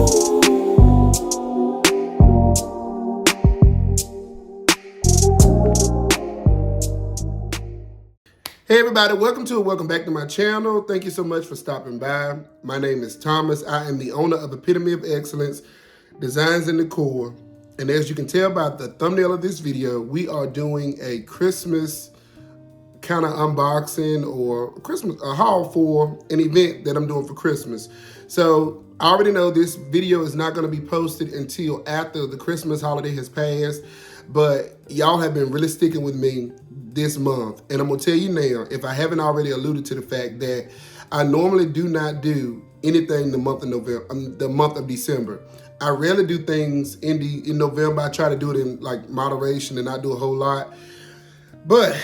Hey everybody, welcome back to my channel. Thank you so much for stopping by. My name is Thomas. I am the owner of Epitome of Excellence, Designs and Decor. And as you can tell by the thumbnail of this video, we are doing a Christmas kind of unboxing or a haul for an event that I'm doing for Christmas. So I already know this video is not going to be posted until after the Christmas holiday has passed, but y'all have been really sticking with me this month. And I'm gonna tell you now, if I haven't already alluded to the fact that I normally do not do anything the month of December. I rarely do things in November. I try to do it in like moderation and not do a whole lot. But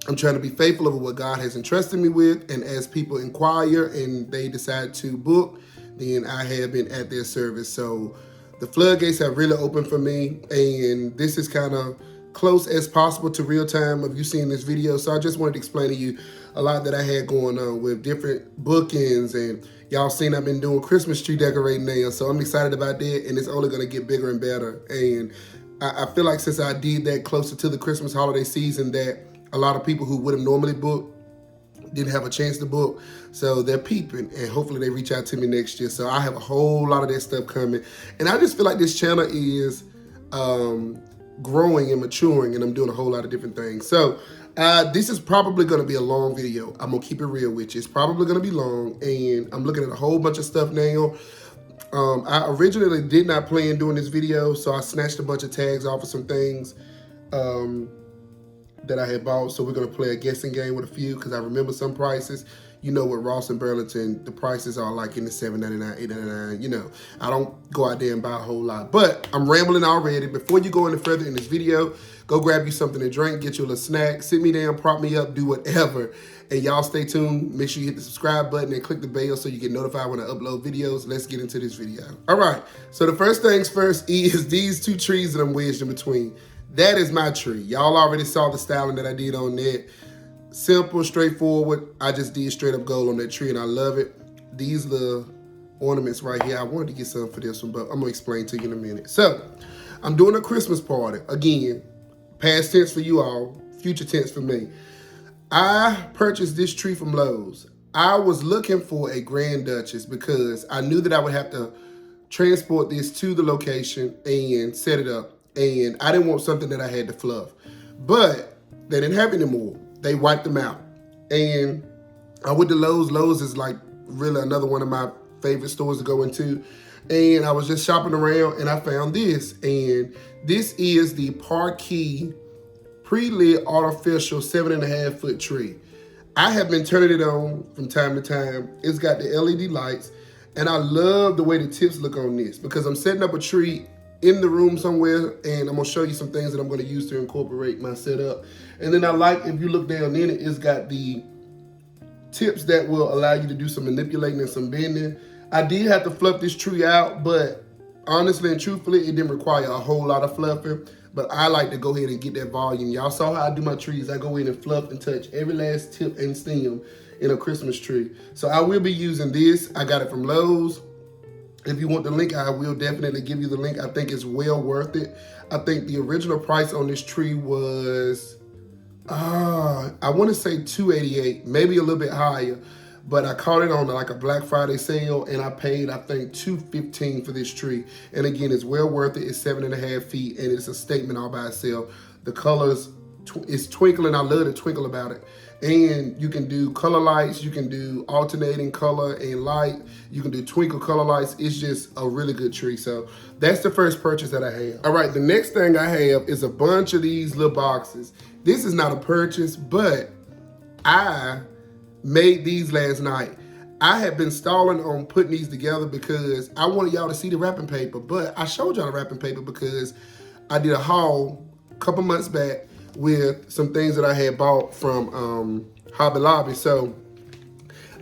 I'm trying to be faithful of what God has entrusted me with. And as people inquire and they decide to book, then I have been at their service. So the floodgates have really opened for me. And this is kind of close as possible to real time of you seeing this video. So I just wanted to explain to you a lot that I had going on with different bookings, and y'all seen I've been doing Christmas tree decorating now. So I'm excited about that, and it's only gonna get bigger and better. And I feel like since I did that closer to the Christmas holiday season, that a lot of people who would have normally booked didn't have a chance to book. So they're peeping, and hopefully they reach out to me next year. So I have a whole lot of that stuff coming. And I just feel like this channel is growing and maturing, and I'm doing a whole lot of different things. So this is probably going to be a long video. I'm gonna keep it real with you. It's probably going to be long, and I'm looking at a whole bunch of stuff now. I originally did not plan doing this video, so I snatched a bunch of tags off of some things that I had bought. So we're going to play a guessing game with a few, because I remember some prices. You know, with Ross and Burlington, the prices are like in the $7.99, $8.99. You know, I don't go out there and buy a whole lot. But I'm rambling already. Before you go any further in this video, go grab you something to drink, get you a little snack, sit me down, prop me up, do whatever. And y'all stay tuned. Make sure you hit the subscribe button and click the bell so you get notified when I upload videos. Let's get into this video. All right, so the first things first is these two trees that I'm wedged in between. That is my tree. Y'all already saw the styling that I did on that. Simple, straightforward. I just did straight up gold on that tree, and I love it. These little ornaments right here, I wanted to get some for this one, but I'm gonna explain to you in a minute. So I'm doing a Christmas party. Again, past tense for you all, future tense for me. I purchased this tree from Lowe's. I was looking for a Grand Duchess because I knew that I would have to transport this to the location and set it up. And I didn't want something that I had to fluff. But they didn't have any more. They wiped them out. And I went to Lowe's. Lowe's is like really another one of my favorite stores to go into. And I was just shopping around and I found this. And this is the Parquet pre-lit artificial 7.5 foot tree. I have been turning it on from time to time. It's got the LED lights. And I love the way the tips look on this, because I'm setting up a tree in the room somewhere, and I'm gonna show you some things that I'm gonna use to incorporate my setup. And then I like, if you look down in it, it's got the tips that will allow you to do some manipulating and some bending. I did have to fluff this tree out, but honestly and truthfully, it didn't require a whole lot of fluffing, but I like to go ahead and get that volume. Y'all saw how I do my trees. I go in and fluff and touch every last tip and stem in a Christmas tree. So I will be using this. I got it from Lowe's. If you want the link, I will definitely give you the link. I think it's well worth it. I think the original price on this tree was, I want to say $288, maybe a little bit higher. But I caught it on like a Black Friday sale, and I paid, I think, $215 for this tree. And again, it's well worth it. It's 7.5 feet, and it's a statement all by itself. The colors, it's twinkling. I love the twinkle about it. And you can do color lights, you can do alternating color and light, you can do twinkle color lights. It's just a really good tree. So that's the first purchase that I have. All right, the next thing I have is a bunch of these little boxes. This is not a purchase, but I made these last night. I had been stalling on putting these together because I wanted y'all to see the wrapping paper, but I showed y'all the wrapping paper because I did a haul a couple months back with some things that I had bought from Hobby Lobby. So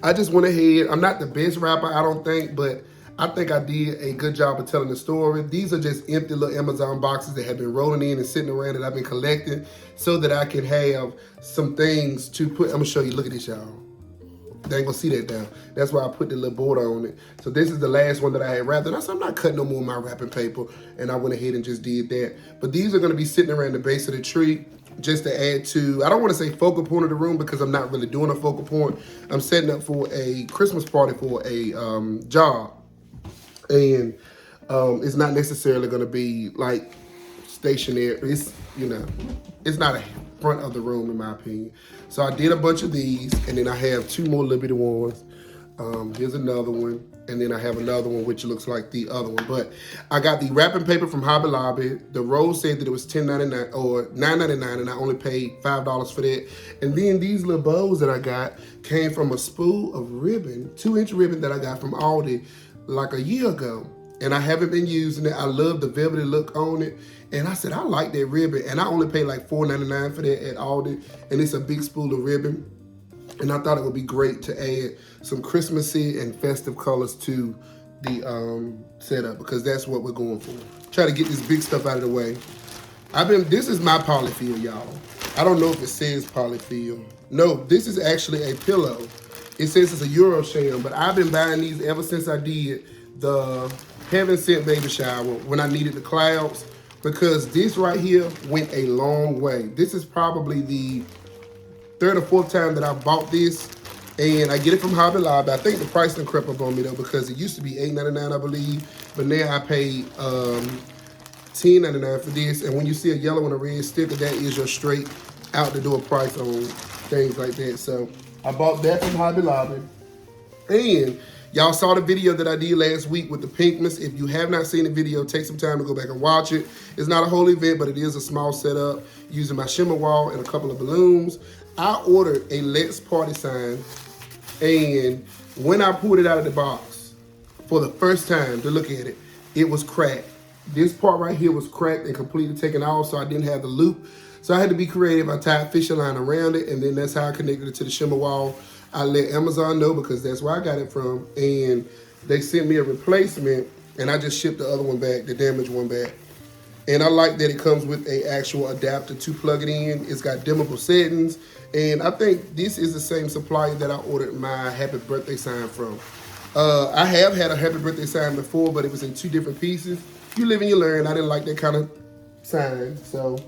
I just went ahead. I'm not the best rapper, I don't think, but I think I did a good job of telling the story. These are just empty little Amazon boxes that have been rolling in and sitting around that I've been collecting so that I can have some things to put. I'm gonna show you, look at this, y'all. They ain't gonna see that down. That's why I put the little border on it. So this is the last one that I had wrapped. And I said, I'm not cutting no more of my wrapping paper. And I went ahead and just did that. But these are gonna be sitting around the base of the tree just to add to, I don't wanna say focal point of the room because I'm not really doing a focal point. I'm setting up for a Christmas party for a job. And it's not necessarily gonna be like stationary. It's, you know, it's not a front of the room in my opinion. So I did a bunch of these, and then I have 2 more little bitty ones. Here's another one, and then I have another one which looks like the other one. But I got the wrapping paper from Hobby Lobby. The roll said that it was $10.99 or $9.99, and I only paid $5 for that. And then these little bows that I got came from a spool of ribbon, 2-inch ribbon that I got from Aldi like a year ago. And I haven't been using it. I love the velvety look on it. And I said, I like that ribbon. And I only paid like $4.99 for that at Aldi. And it's a big spool of ribbon. And I thought it would be great to add some Christmassy and festive colors to the setup because that's what we're going for. Try to get this big stuff out of the way. This is my polyfill, y'all. I don't know if it says polyfill. No, this is actually a pillow. It says it's a Euro sham, but I've been buying these ever since I did the Heaven Sent Baby Shower when I needed the clouds, because this right here went a long way. This is probably the 3rd or 4th time that I bought this, and I get it from Hobby Lobby. I think the price done crept up on me though, because it used to be $8.99, I believe, but now I paid $10.99 for this. And when you see a yellow and a red sticker, that is your straight out the door price on things like that. So I bought that from Hobby Lobby. And y'all saw the video that I did last week with the pinkness. If you have not seen the video, take some time to go back and watch it. It's not a whole event, but it is a small setup using my shimmer wall and a couple of balloons. I ordered a Let's Party sign, and when I pulled it out of the box for the first time to look at it, it was cracked. This part right here was cracked and completely taken off, so I didn't have the loop. So I had to be creative. I tied fishing line around it, and then that's how I connected it to the shimmer wall. I let Amazon know because that's where I got it from, and they sent me a replacement, and I just shipped the other one back, the damaged one back. And I like that it comes with an actual adapter to plug it in. It's got dimmable settings, and I think this is the same supplier that I ordered my happy birthday sign from. I have had a happy birthday sign before, but it was in 2 different pieces. You live and you learn. I didn't like that kind of sign, so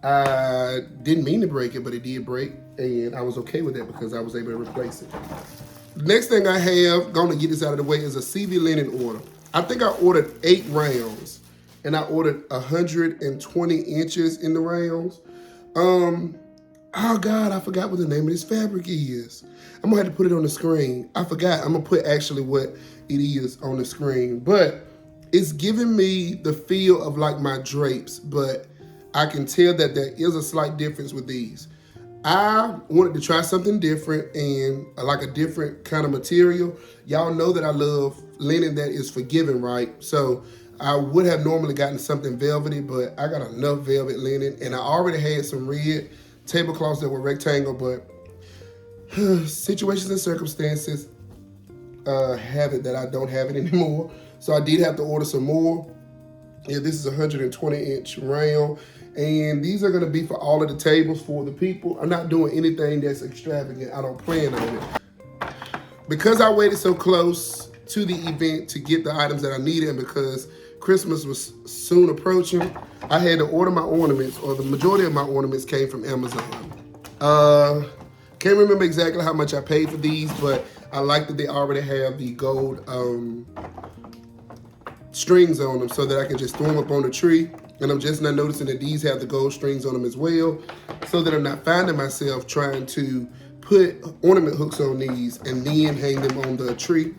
I didn't mean to break it, but it did break, and I was okay with that because I was able to replace it. The next thing I have, going to get this out of the way, is a CV linen order. I think I ordered 8 rounds, and I ordered 120 inches in the rounds. Oh God, I forgot what the name of this fabric is. I'm gonna have to put it on the screen. I forgot, I'm gonna put actually what it is on the screen, but it's giving me the feel of like my drapes, but I can tell that there is a slight difference with these. I wanted to try something different and like a different kind of material. Y'all know that I love linen that is forgiving, right? So I would have normally gotten something velvety, but I got enough velvet linen, and I already had some red tablecloths that were rectangle, but situations and circumstances have it that I don't have it anymore. So I did have to order some more. Yeah, this is a 120-inch round, and these are gonna be for all of the tables for the people. I'm not doing anything that's extravagant. I don't plan on it. Because I waited so close to the event to get the items that I needed, and because Christmas was soon approaching, I had to order my ornaments, or the majority of my ornaments came from Amazon. Can't remember exactly how much I paid for these, but I like that they already have the gold strings on them so that I can just throw them up on the tree. And I'm just not noticing that these have the gold strings on them as well, so that I'm not finding myself trying to put ornament hooks on these and then hang them on the tree,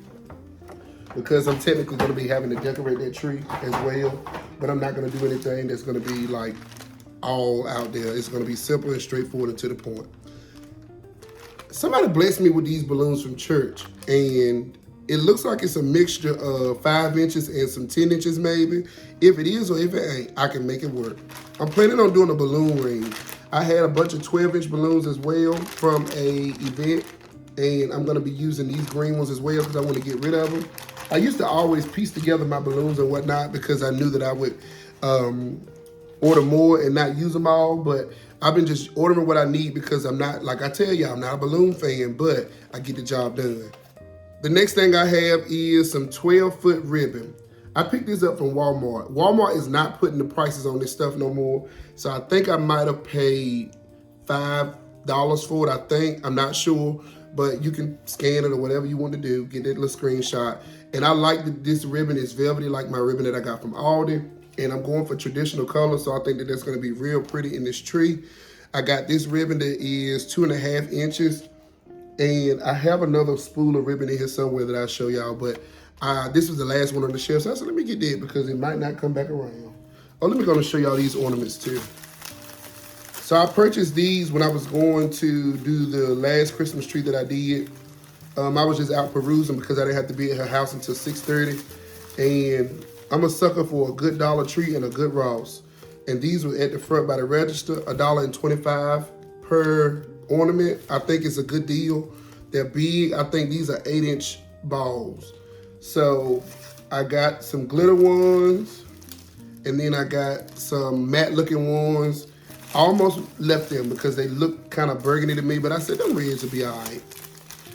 because I'm technically going to be having to decorate that tree as well, but I'm not going to do anything that's going to be like all out there. It's going to be simple and straightforward and to the point. Somebody blessed me with these balloons from church, and it looks like it's a mixture of 5 inches and some 10 inches maybe. If it is or if it ain't, I can make it work. I'm planning on doing a balloon ring. I had a bunch of 12-inch balloons as well from a event, and I'm going to be using these green ones as well because I want to get rid of them. I used to always piece together my balloons and whatnot because I knew that I would order more and not use them all, but I've been just ordering what I need because I'm not, like I tell you, I'm not a balloon fan, but I get the job done. The next thing I have is some 12-foot ribbon. I picked this up from Walmart. Walmart is not putting the prices on this stuff no more. So I think I might have paid $5 for it, I think. I'm not sure. But you can scan it or whatever you want to do. Get that little screenshot. And I like that this ribbon is velvety like my ribbon that I got from Aldi. And I'm going for traditional colors, so I think that that's going to be real pretty in this tree. I got this ribbon that is 2.5 inches. And I have another spool of ribbon in here somewhere that I'll show y'all. But this was the last one on the shelf. So I said, let me get that because it might not come back around. Oh, let me go and show y'all these ornaments too. So I purchased these when I was going to do the last Christmas tree that I did. I was just out perusing because I didn't have to be at her house until 6:30. And I'm a sucker for a good Dollar Tree and a good Ross. And these were at the front by the register, $1.25 per ornament. I think it's a good deal. They're big. I think these are 8-inch balls. So I got some glitter ones, and then I got some matte looking ones. I almost left them because they look kind of burgundy to me, but I said them reds will be all right.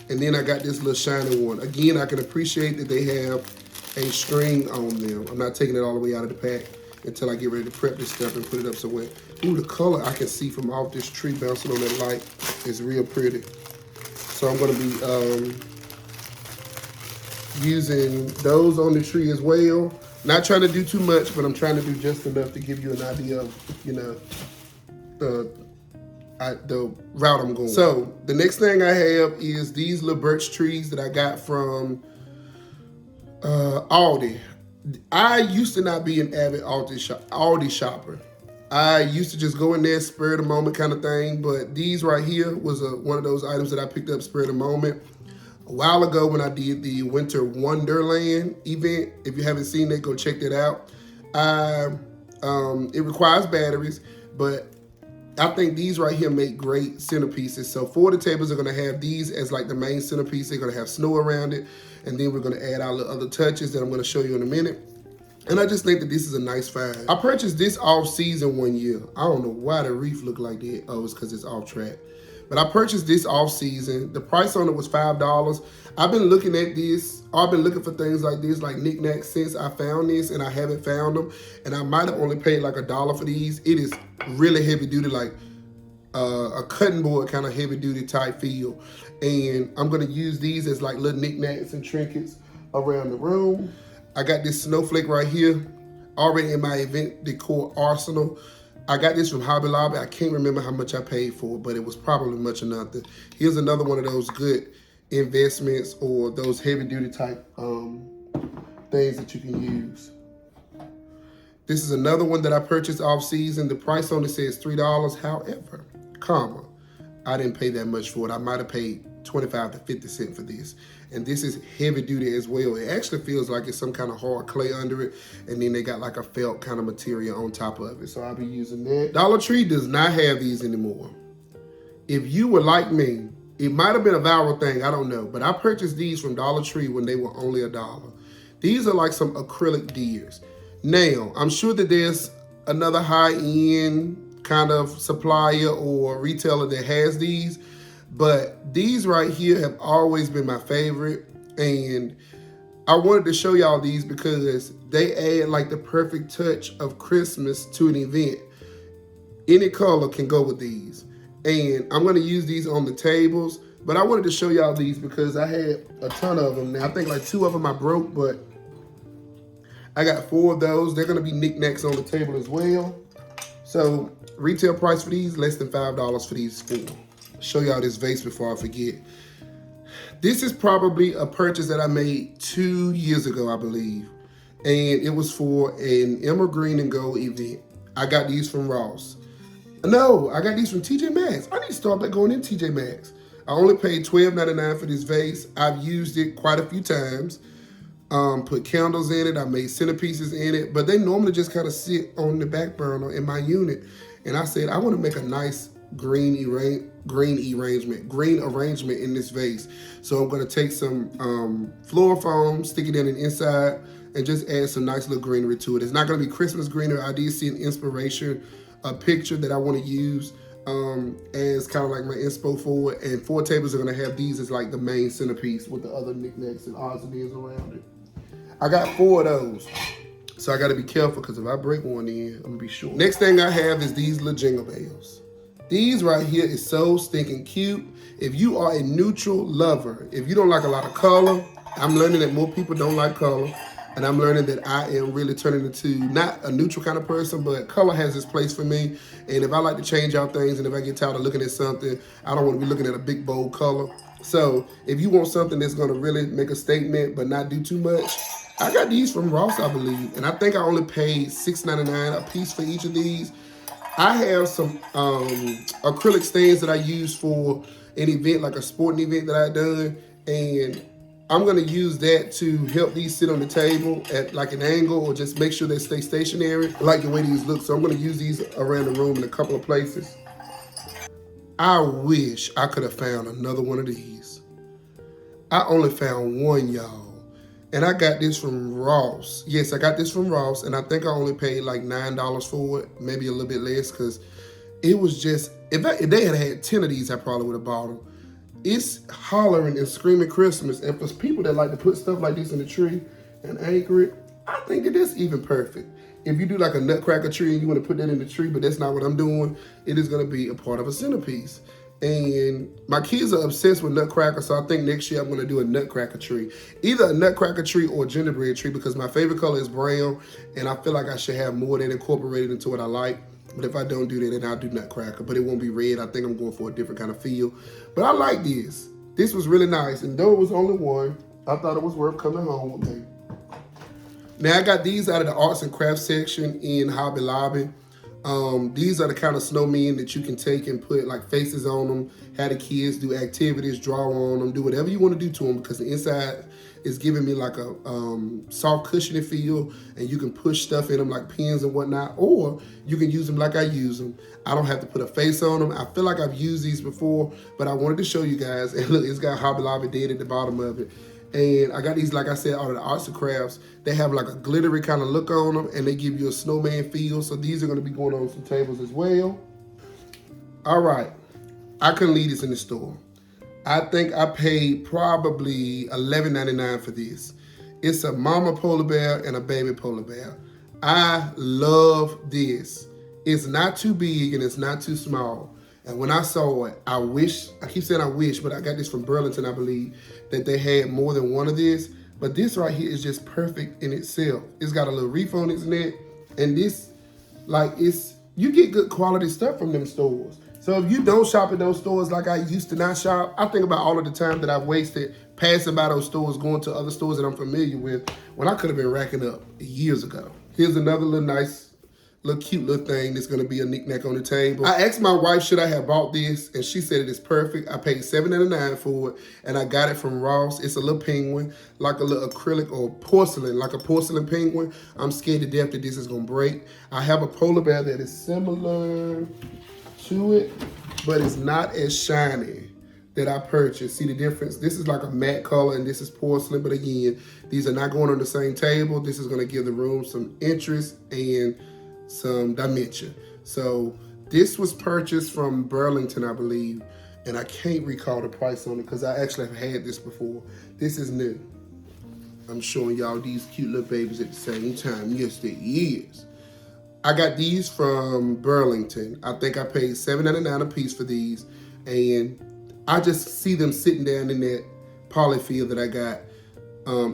And then I got this little shiny one. Again, I can appreciate that they have a string on them. I'm not taking it all the way out of the pack until I get ready to prep this stuff and put it up somewhere. Ooh, the color I can see from off this tree bouncing on that light is real pretty. So I'm gonna be using those on the tree as well. Not trying to do too much, but I'm trying to do just enough to give you an idea of, you know, the route I'm going. So the next thing I have is these little birch trees that I got from Aldi. I used to not be an avid Aldi shopper. I used to just go in there, spur of the moment kind of thing, but these right here was one of those items that I picked up spur of the moment a while ago when I did the Winter Wonderland event. If you haven't seen that, go check that out. It requires batteries, but I think these right here make great centerpieces. So 4 of the tables are gonna have these as like the main centerpiece. They're gonna have snow around it. And then we're gonna add our little other touches that I'm gonna show you in a minute. And I just think that this is a nice find. I purchased this off season one year. I don't know why the wreath looked like that. Oh, it's because it's off track. But I purchased this off season. The price on it was $5. I've been looking at this. I've been looking for things like this, like knickknacks, since I found this, and I haven't found them. And I might have only paid like $1 for these. It is really heavy duty, like a cutting board kind of heavy duty type feel. And I'm gonna use these as like little knickknacks and trinkets around the room. I got this snowflake right here, already in my event decor arsenal. I got this from Hobby Lobby. I can't remember how much I paid for it, but it was probably much or nothing. Here's another one of those good investments or those heavy duty type things that you can use. This is another one that I purchased off season. The price on it says $3. However, I didn't pay that much for it. I might have paid 25 to 50 cents for this. And this is heavy duty as well. It actually feels like it's some kind of hard clay under it. And then they got like a felt kind of material on top of it. So I'll be using that. Dollar Tree does not have these anymore. If you were like me, it might have been a viral thing, I don't know. But I purchased these from Dollar Tree when they were only $1. These are like some acrylic deers. Now, I'm sure that there's another high-end kind of supplier or retailer that has these. But these right here have always been my favorite, and I wanted to show y'all these because they add like the perfect touch of Christmas to an event. Any color can go with these, and I'm gonna use these on the tables, but I wanted to show y'all these because I had a ton of them. Now I think like 2 of them I broke, but I got 4 of those. They're gonna be knickknacks on the table as well. So retail price for these, less than $5 for these 4. Show y'all this vase before I forget. This is probably a purchase that I made 2 years ago, I believe. And it was for an emerald green and gold event. I got these from Ross. No, I got these from TJ Maxx. I need to start back going in TJ Maxx. I only paid $12.99 for this vase. I've used it quite a few times. Put candles in it. I made centerpieces in it. But they normally just kind of sit on the back burner in my unit. And I said, I want to make a nice green arrangement in this vase. So I'm going to take some floor foam, stick it in the inside, and just add some nice little greenery to it. It's not going to be Christmas greenery. I did see an inspiration, a picture that I want to use as kind of like my inspo for it. And 4 tables are gonna have these as like the main centerpiece with the other knickknacks and odds and ends around it. I got 4 of those. So I gotta be careful because if I break one in, I'm gonna be short. Next thing I have is these little jingle bells. These right here is so stinking cute. If you are a neutral lover, if you don't like a lot of color, I'm learning that more people don't like color. And I'm learning that I am really turning into not a neutral kind of person, but color has its place for me. And if I like to change out things and if I get tired of looking at something, I don't want to be looking at a big, bold color. So if you want something that's going to really make a statement but not do too much, I got these from Ross, I believe. And I think I only paid $6.99 a piece for each of these. I have some acrylic stands that I use for an event, like a sporting event that I've done. And I'm gonna use that to help these sit on the table at like an angle or just make sure they stay stationary. I like the way these look, so I'm gonna use these around the room in a couple of places. I wish I could have found another one of these. I only found one, y'all. And I got this from Ross. Yes, I got this from Ross, and I think I only paid like $9 for it, maybe a little bit less, because it was just, if they had 10 of these, I probably would have bought them. It's hollering and screaming Christmas, and for people that like to put stuff like this in the tree and anchor it, I think that that's even perfect. If you do like a nutcracker tree and you want to put that in the tree, but that's not what I'm doing, it is going to be a part of a centerpiece. And my kids are obsessed with nutcrackers, so I think next year I'm going to do a nutcracker tree. Either a nutcracker tree or a gingerbread tree, because my favorite color is brown, and I feel like I should have more of that incorporated into what I like. But if I don't do that, then I'll do nutcracker, but it won't be red. I think I'm going for a different kind of feel. But I like this. This was really nice, and though it was only one, I thought it was worth coming home with me. Now I got these out of the arts and crafts section in Hobby Lobby. These are the kind of snowmen that you can take and put like faces on them, have the kids do activities, draw on them, do whatever you want to do to them, because the inside is giving me like a soft cushiony feel, and you can push stuff in them like pins and whatnot, or you can use them like I use them. I don't have to put a face on them. I feel like I've used these before, but I wanted to show you guys. And look, it's got Hobby Lobby dead at the bottom of it. And I got these, like I said, out of the arts and crafts. They have like a glittery kind of look on them, and they give you a snowman feel. So these are going to be going on some tables as well. All right, I couldn't leave this in the store. I think I paid probably $11.99 for this. It's a mama polar bear and a baby polar bear. I love this. It's not too big and it's not too small. And when I saw it, I keep saying I wish, but I got this from Burlington, I believe, that they had more than one of this. But this right here is just perfect in itself. It's got a little reef on its neck. And this, like, you get good quality stuff from them stores. So if you don't shop at those stores like I used to not shop, I think about all of the time that I've wasted passing by those stores, going to other stores that I'm familiar with, when I could have been racking up years ago. Here's another little nice, little cute little thing that's gonna be a knickknack on the table. I asked my wife, should I have bought this? And she said it is perfect. I paid $7.99 for it, and I got it from Ross. It's a little penguin, like a little acrylic or porcelain, like a porcelain penguin. I'm scared to death that this is gonna break. I have a polar bear that is similar to it, but it's not as shiny that I purchased. See the difference? This is like a matte color and this is porcelain, but again, these are not going on the same table. This is gonna give the room some interest and some dimension. So this was purchased from Burlington, I believe, and I can't recall the price on it because I actually have had this before. This is new. I'm showing y'all these cute little babies at the same time. Yes, they is. I got these from Burlington. I think I paid $7.99 a piece for these, and I just see them sitting down in that polyfield that I got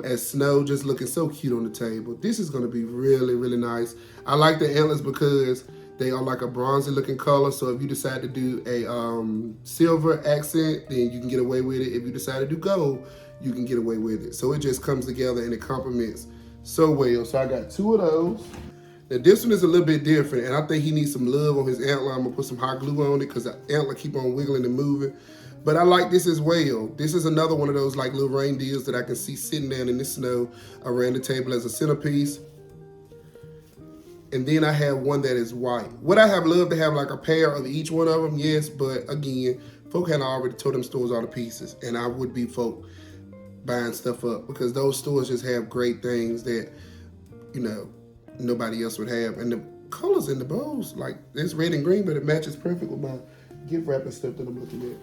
as snow, just looking so cute on the table. This is gonna be really, really nice. I like the antlers because they are like a bronzy looking color, so if you decide to do a silver accent, then you can get away with it. If you decide to do gold, you can get away with it. So it just comes together and it complements so well. So I got 2 of those. Now this one is a little bit different, and I think he needs some love on his antler. I'm gonna put some hot glue on it because the antler keep on wiggling and moving. But I like this as well. This is another one of those like little reindeers that I can see sitting down in the snow around the table as a centerpiece. And then I have one that is white. Would I have loved to have like a pair of each one of them? Yes, but again, folk had already tore them stores all to pieces, and I would be folk buying stuff up because those stores just have great things that, you know, nobody else would have. And the colors in the bowls, like it's red and green, but it matches perfect with my gift wrapping stuff that I'm looking at.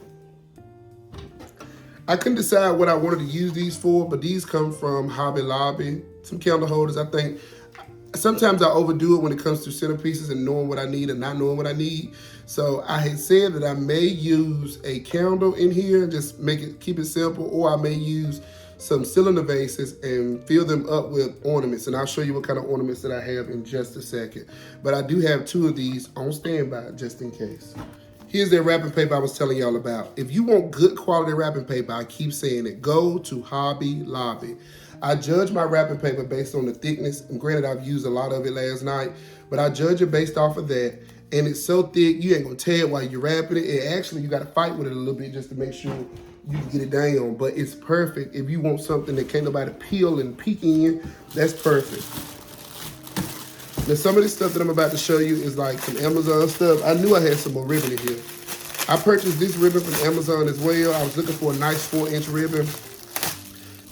I couldn't decide what I wanted to use these for, but these come from Hobby Lobby. Some candle holders. I think sometimes I overdo it when it comes to centerpieces and knowing what I need and not knowing what I need. So I had said that I may use a candle in here, just keep it simple, or I may use some cylinder vases and fill them up with ornaments. And I'll show you what kind of ornaments that I have in just a second. But I do have 2 of these on standby just in case. Here's that wrapping paper I was telling y'all about. If you want good quality wrapping paper, I keep saying it, go to Hobby Lobby. I judge my wrapping paper based on the thickness. And granted, I've used a lot of it last night, but I judge it based off of that. And it's so thick, you ain't gonna tear it while you're wrapping it. And actually, you gotta fight with it a little bit just to make sure you can get it down. But it's perfect. If you want something that can't nobody peel and peek in, that's perfect. Now, some of this stuff that I'm about to show you is like some Amazon stuff. I knew I had some more ribbon in here. I purchased this ribbon from Amazon as well. I was looking for a nice 4-inch ribbon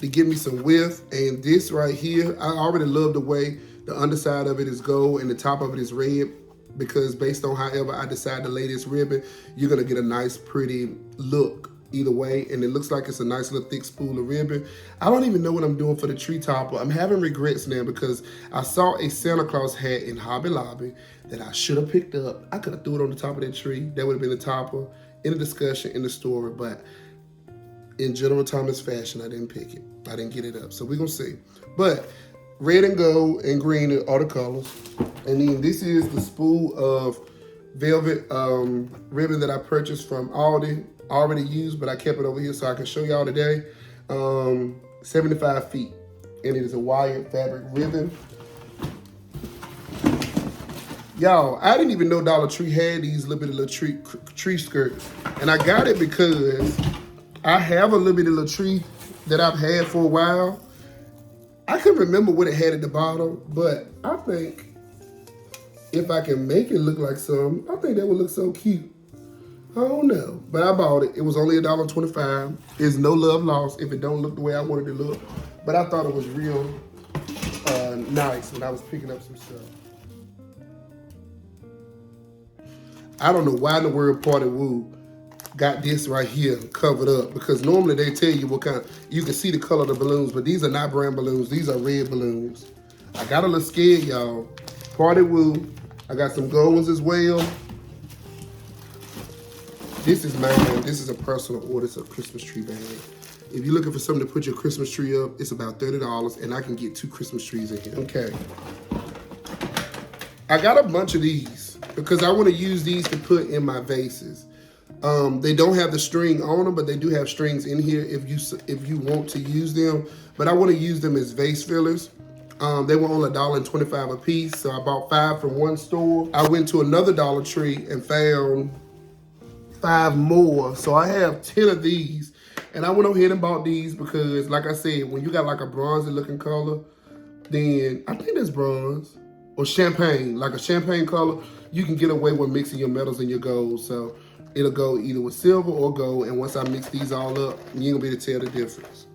to give me some width. And this right here, I already love the way the underside of it is gold and the top of it is red, because based on however I decide to lay this ribbon, you're gonna get a nice pretty look either way. And it looks like it's a nice little thick spool of ribbon. I don't even know what I'm doing for the tree topper. I'm having regrets now because I saw a Santa Claus hat in Hobby Lobby that I should have picked up. I could have threw it on the top of that tree. That would have been the topper in the discussion in the story, but in General Thomas fashion, I didn't pick it. I didn't get it up, so we're gonna see. But red and gold and green are the colors. And then this is the spool of velvet ribbon that I purchased from Aldi, already used, but I kept it over here so I can show y'all today. 75 feet, and it is a wired fabric ribbon. Y'all, I didn't even know Dollar Tree had these little tree skirts, and I got it because I have a little tree that I've had for a while. I couldn't remember what it had at the bottom, but I think if I can make it look like something, I think that would look so cute. I don't know, but I bought it. It was only $1.25. There's no love lost if it don't look the way I wanted it to look, but I thought it was real nice when I was picking up some stuff. I don't know why in the world Party Woo got this right here covered up, because normally they tell you what kind, you can see the color of the balloons, but these are not brown balloons, these are red balloons. I got a little scared, y'all. Party Woo, I got some gold ones as well. This is mine, this is a personal order, it's a Christmas tree bag. If you're looking for something to put your Christmas tree up, it's about $30, and I can get 2 Christmas trees in here. Okay. I got a bunch of these because I want to use these to put in my vases. They don't have the string on them, but they do have strings in here if you want to use them. But I want to use them as vase fillers. They were only $1.25 a piece, so I bought 5 from one store. I went to another Dollar Tree and found 5 more, so I have 10 of these. And I went ahead and bought these because, like I said, when you got like a bronzy looking color, then I think that's bronze or champagne, like a champagne color, you can get away with mixing your metals and your gold. So it'll go either with silver or gold, and once I mix these all up, you ain't gonna be able to tell the difference.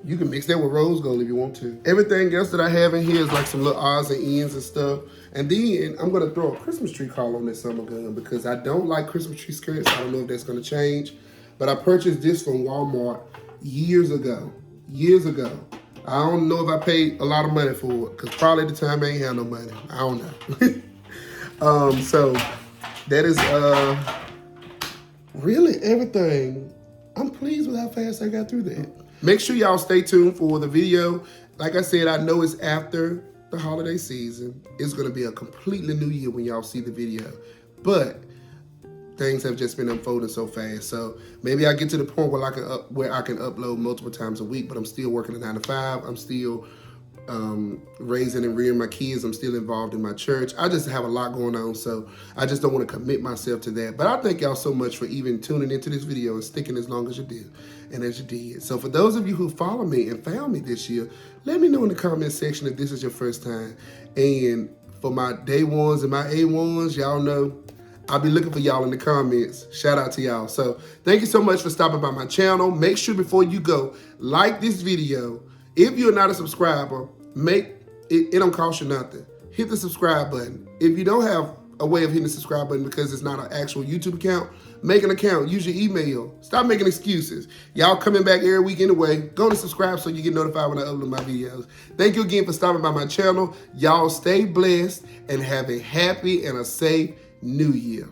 You can mix that with rose gold if you want to. Everything else that I have in here is like some little odds and ends and stuff. And then I'm gonna throw a Christmas tree collar on this summer gun because I don't like Christmas tree skirts. I don't know if that's gonna change. But I purchased this from Walmart years ago. I don't know if I paid a lot of money for it because probably at the time I ain't had no money. I don't know. So that is really everything. I'm pleased with how fast I got through that. Make sure y'all stay tuned for the video. Like I said, I know it's after the holiday season. It's gonna be a completely new year when y'all see the video. But things have just been unfolding so fast. So maybe I get to the point where I can upload multiple times a week, but I'm still working a 9 to 5. I'm still raising and rearing my kids. I'm still involved in my church. I just have a lot going on, so I just don't want to commit myself to that. But I thank y'all so much for even tuning into this video and sticking as long as you did and as you did. So for those of you who follow me and found me this year, let me know in the comment section if this is your first time. And for my day ones and my A1s, y'all know I'll be looking for y'all in the comments. Shout out to y'all. So thank you so much for stopping by my channel. Make sure before you go, like this video. If you're not a subscriber, it don't cost you nothing. Hit the subscribe button. If you don't have a way of hitting the subscribe button because it's not an actual YouTube account, make an account. Use your email. Stop making excuses. Y'all coming back every week anyway. Go to subscribe so you get notified when I upload my videos. Thank you again for stopping by my channel. Y'all stay blessed and have a happy and a safe new year.